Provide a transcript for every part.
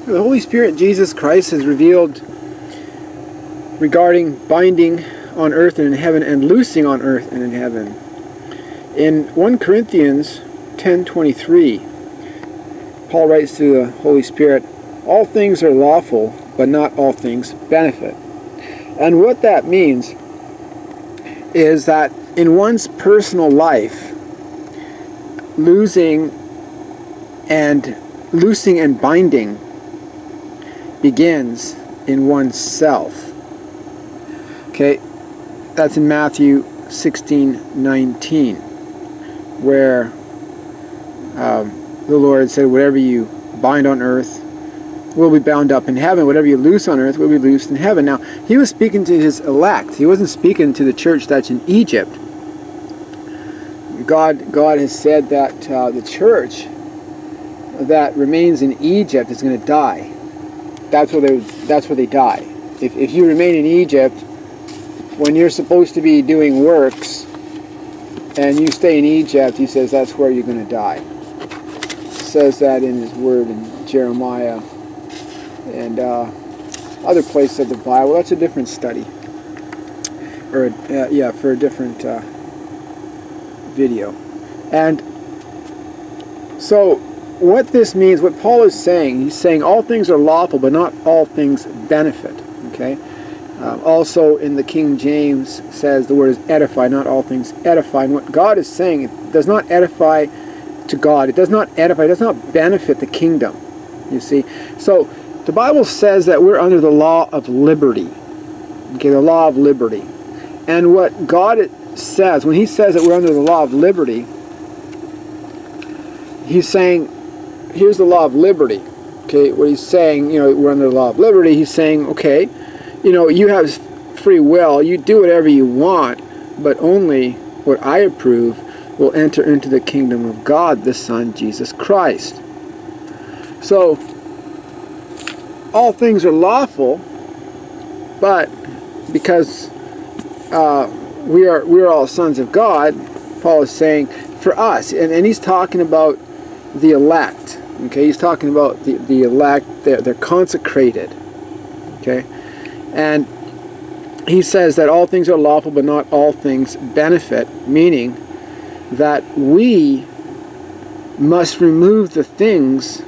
The Holy Spirit, Jesus Christ, has revealed regarding binding on earth and in heaven and loosing on earth and in heaven. In 1 Corinthians 10:23, Paul writes to the Holy Spirit, "All things are lawful, but not all things benefit." And what that means is that in one's personal life, loosing and binding begins in oneself. Okay, that's in Matthew 16:19, where the Lord said, "Whatever you bind on earth will be bound up in heaven. Whatever you loose on earth will be loosed in heaven." Now, he was speaking to his elect. He wasn't speaking to the church that's in Egypt. God has said that the church that remains in Egypt is going to die. That's where they die. If you remain in Egypt, when you're supposed to be doing works, and you stay in Egypt, he says that's where you're going to die. He says that in his word in Jeremiah and other places of the Bible. That's a different study, or for a different video. And so what this means, what Paul is saying, he's saying all things are lawful, but not all things benefit. Okay. Also in the King James says the word is edify, not all things edify. And what God is saying, it does not edify to God. It does not edify, it does not benefit the kingdom. You see? So the Bible says that we're under the law of liberty. Okay, the law of liberty. And what God says, when he says that we're under the law of liberty, he's saying, here's the law of liberty. Okay, what he's saying, we're under the law of liberty, he's saying, okay, you have free will, you do whatever you want, but only what I approve will enter into the kingdom of God, the Son, Jesus Christ. So, all things are lawful, but because we are all sons of God, Paul is saying, for us, and he's talking about the elect, okay, he's talking about the elect, they're consecrated, okay, and he says that all things are lawful, but not all things benefit, meaning that we must remove the things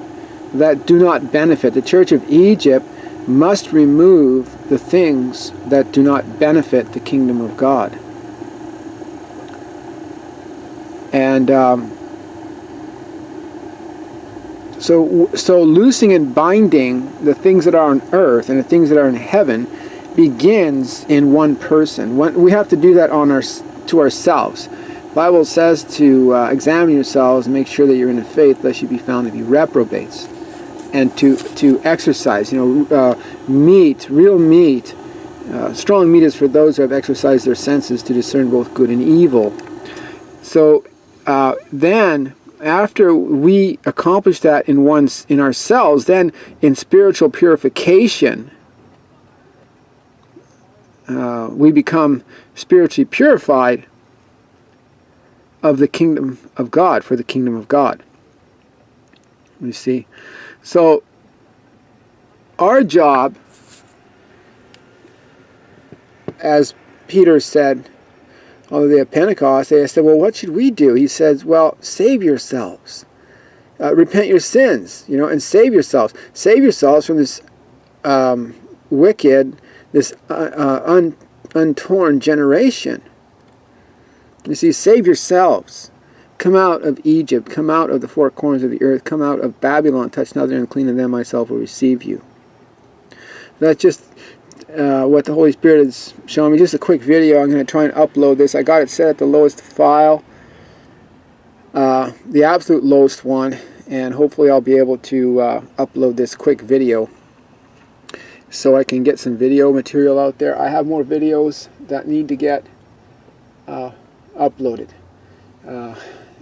that do not benefit. The Church of Egypt must remove the things that do not benefit the kingdom of God. And so loosing and binding the things that are on earth and the things that are in heaven begins in one person. We have to do that to ourselves. The Bible says to examine yourselves and make sure that you're in the faith, lest you be found to be reprobates. And to exercise, meat, real meat. Strong meat is for those who have exercised their senses to discern both good and evil. So then, after we accomplish that in ourselves, then in spiritual purification, we become spiritually purified of the kingdom of God, for the kingdom of God. You see? So, our job, as Peter said on the day of Pentecost, they said, well, what should we do? He says, well, save yourselves. Repent your sins, and save yourselves. Save yourselves from this wicked, this untorn generation. You see, save yourselves. Come out of Egypt, come out of the four corners of the earth, come out of Babylon, touch not their unclean, and then myself will receive you. That's just what the Holy Spirit is showing me. Just a quick video. I'm going to try and upload this. I got it set at the lowest file, the absolute lowest one, and hopefully I'll be able to upload this quick video so I can get some video material out there. I have more videos that need to get uploaded.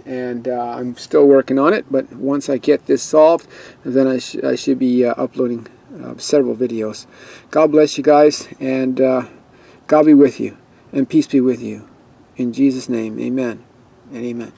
And I'm still working on it, but once I get this solved, then I should be uploading several videos. God bless you guys, and God be with you, and peace be with you. In Jesus' name, amen and amen.